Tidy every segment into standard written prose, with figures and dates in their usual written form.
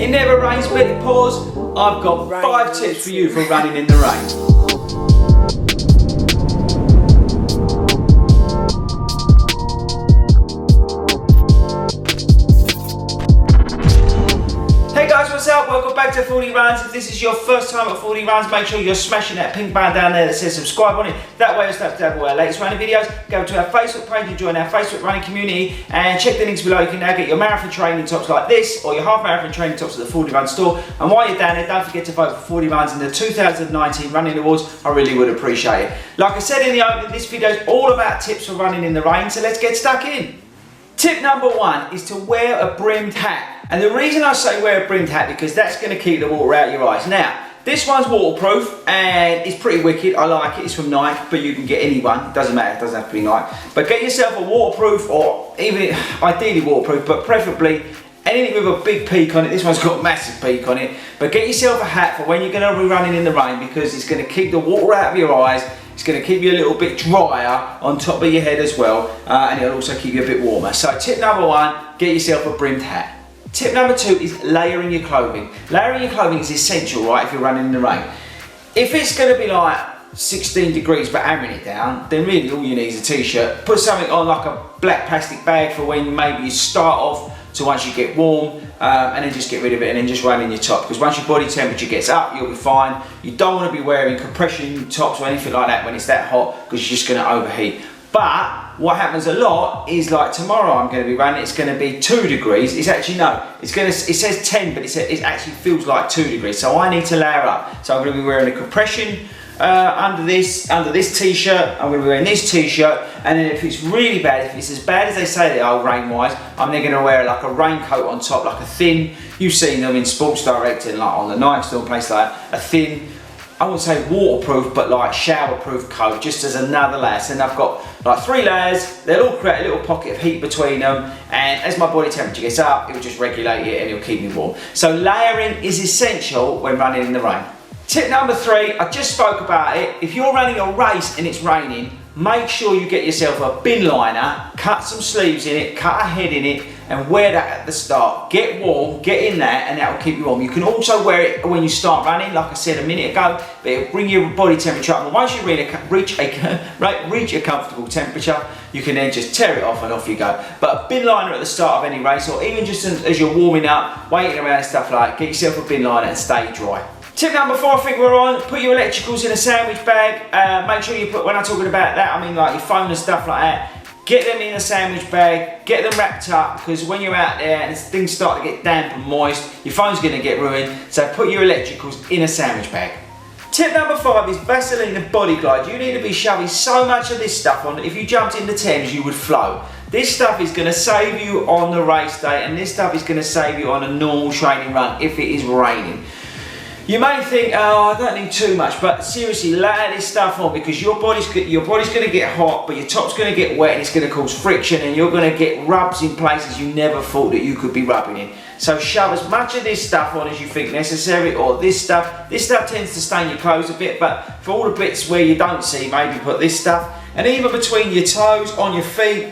It never rains but it pours. I've got 5 tips for you for running in the rain. Hey guys, what's up? Welcome back to FORDY Runs. If this is your first time at FORDY Runs, make sure you're smashing that pink button down there that says subscribe on it. That way you'll start to have all our latest running videos. Go to our Facebook page and join our Facebook running community and check the links below. You can now get your marathon training tops like this or your half marathon training tops at the FORDY Run store. And while you're down there, don't forget to vote for FORDY Runs in the 2019 Running Awards. I really would appreciate it. Like I said in the opening, this video is all about tips for running in the rain, so let's get stuck in. Tip number 1 is to wear a brimmed hat. And the reason I say wear a brimmed hat, because that's going to keep the water out of your eyes. Now, this one's waterproof and it's pretty wicked. I like it. It's from Nike, but you can get any one. It doesn't matter. It doesn't have to be Nike. But get yourself a waterproof, or even ideally waterproof, but preferably anything with a big peak on it. This one's got a massive peak on it. But get yourself a hat for when you're going to be running in the rain, because it's going to keep the water out of your eyes. It's going to keep you a little bit drier on top of your head as well, and it'll also keep you a bit warmer. So tip number 1, get yourself a brimmed hat. Tip number 2 is layering your clothing. Layering your clothing is essential, right, if you're running in the rain. If it's going to be like 16 degrees but hammering it down, then really all you need is a t-shirt. Put something on like a black plastic bag for when maybe you start off to once you get warm, and then just get rid of it and then just run in your top, because once your body temperature gets up, you'll be fine. You don't want to be wearing compression tops or anything like that when it's that hot, because you're just going to overheat. But what happens a lot is, like tomorrow I'm going to be running, it's going to be 2 degrees. It's actually, no, it says 10, but it actually feels like 2 degrees. So I need to layer up. So I'm going to be wearing a compression under this t-shirt. I'm going to be wearing this t-shirt. And then if it's really bad, if it's as bad as they say they are rain-wise, I'm then going to wear like a raincoat on top, like a thin, you've seen them in Sports Direct and like on the Nike store, place like that, a thin, I wouldn't say waterproof, but like showerproof coat, just as another layer. So then I've got like 3 layers, they'll all create a little pocket of heat between them, and as my body temperature gets up, it'll just regulate it and it'll keep me warm. So layering is essential when running in the rain. Tip number 3, I just spoke about it. If you're running a race and it's raining, make sure you get yourself a bin liner, cut some sleeves in it, cut a head in it, and wear that at the start. Get warm, get in there, and that will keep you warm. You can also wear it when you start running, like I said a minute ago, but it'll bring your body temperature up. And once you reach a comfortable temperature, you can then just tear it off and off you go. But a bin liner at the start of any race, or even just as you're warming up, waiting around and stuff like that, get yourself a bin liner and stay dry. Tip number 4, I think we're on, put your electricals in a sandwich bag. Make sure you put, when I'm talking about that, I mean like your phone and stuff like that, get them in a sandwich bag, get them wrapped up, because when you're out there and things start to get damp and moist, your phone's going to get ruined, so put your electricals in a sandwich bag. Tip number 5 is Vaseline and Body Glide. You need to be shoving so much of this stuff on that if you jumped in the Thames you would float. This stuff is going to save you on the race day, and this stuff is going to save you on a normal training run if it is raining. You may think, oh, I don't need too much, but seriously, layer this stuff on, because your body's going to get hot, but your top's going to get wet, and it's going to cause friction, and you're going to get rubs in places you never thought that you could be rubbing in. So shove as much of this stuff on as you think necessary, or this stuff. This stuff tends to stain your clothes a bit, but for all the bits where you don't see, maybe put this stuff. And even between your toes, on your feet,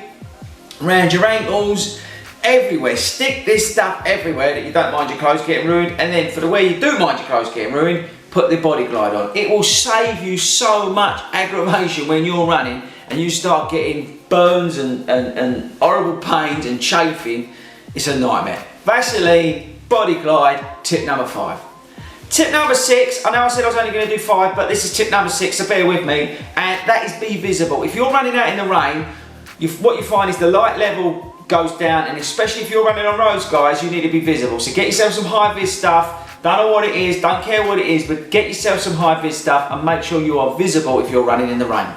around your ankles, everywhere. Stick this stuff everywhere that you don't mind your clothes getting ruined, and then for the way you do mind your clothes getting ruined, put the Body Glide on. It will save you so much aggravation when you're running and you start getting burns and horrible pains and chafing. It's a nightmare. Vaseline, Body Glide, tip number 5. Tip number 6, I know I said I was only going to do 5, but this is tip number 6, so bear with me, and that is be visible. If you're running out in the rain, what you find is the light level goes down, and especially if you're running on roads, guys, you need to be visible. So get yourself some high-vis stuff. Don't know what it is, don't care what it is, but get yourself some high-vis stuff and make sure you are visible if you're running in the rain.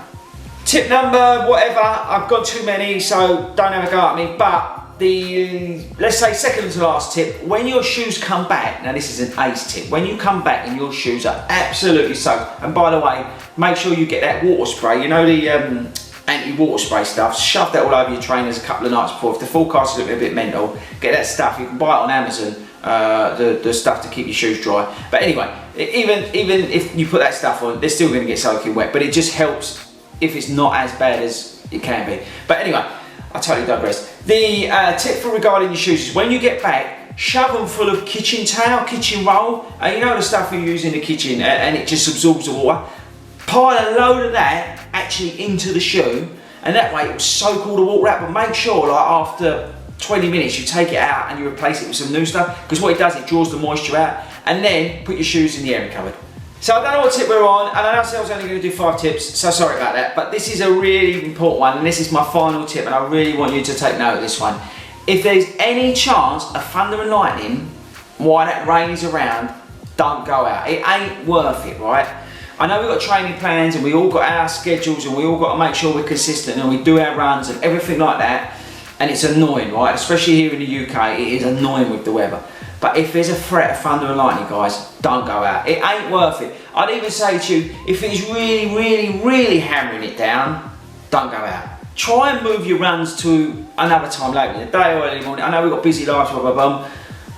Tip number whatever, I've got too many, so don't have a go at me, but let's say second to last tip, when your shoes come back, now this is an ace tip, when you come back and your shoes are absolutely soaked, and by the way, make sure you get that water spray, you know, the anti-water spray stuff, shove that all over your trainers a couple of nights before. If the forecast is a bit mental, get that stuff. You can buy it on Amazon, the stuff to keep your shoes dry. But anyway, even if you put that stuff on, they're still going to get soaking wet, but it just helps if it's not as bad as it can be. But anyway, I totally digress. The tip for regarding your shoes is when you get back, shove them full of kitchen towel, kitchen roll, you know the stuff you use in the kitchen and it just absorbs the water. Pile a load of that actually into the shoe, and that way it will soak all the water out, but make sure like after 20 minutes you take it out and you replace it with some new stuff, because what it does, it draws the moisture out, and then put your shoes in the airing cupboard. So I don't know what tip we're on, and I know I was only going to do 5 tips, so sorry about that, but this is a really important one, and this is my final tip, and I really want you to take note of this one. If there's any chance of thunder and lightning while that rain is around, don't go out. It ain't worth it, right? I know we've got training plans and we all got our schedules and we all got to make sure we're consistent and we do our runs and everything like that, and it's annoying, right? Especially here in the UK, it is annoying with the weather. But if there's a threat of thunder and lightning, guys, don't go out. It ain't worth it. I'd even say to you, if it's really, really, really hammering it down, don't go out. Try and move your runs to another time later in the day or early morning. I know we've got busy lives, blah, blah, blah,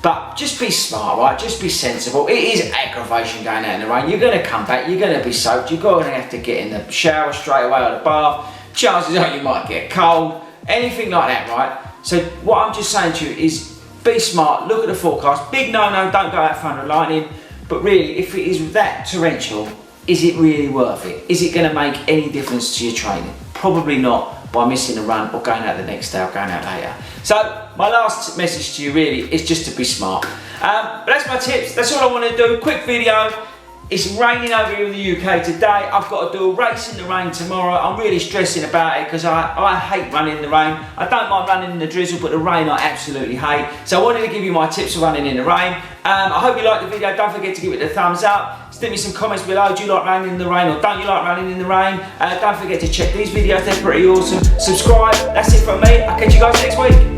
but just be smart, right? Just be sensible. It is aggravation going out in the rain. You're going to come back, you're going to be soaked, you're going to have to get in the shower straight away or the bath. Chances are you might get cold, anything like that, right? So what I'm just saying to you is be smart, look at the forecast. Big no-no, don't go out thunder and lightning. But really, if it is that torrential, is it really worth it? Is it going to make any difference to your training? Probably not, by missing a run or going out the next day or going out later. So my last message to you really is just to be smart. But that's my tips, that's all I want to do. Quick video. It's raining over here in the UK today. I've got to do a race in the rain tomorrow. I'm really stressing about it because I hate running in the rain. I don't mind running in the drizzle, but the rain I absolutely hate. So I wanted to give you my tips for running in the rain. I hope you liked the video. Don't forget to give it a thumbs up. Stick me some comments below. Do you like running in the rain or don't you like running in the rain? Don't forget to check these videos. They're pretty awesome. Subscribe. That's it from me. I'll catch you guys next week.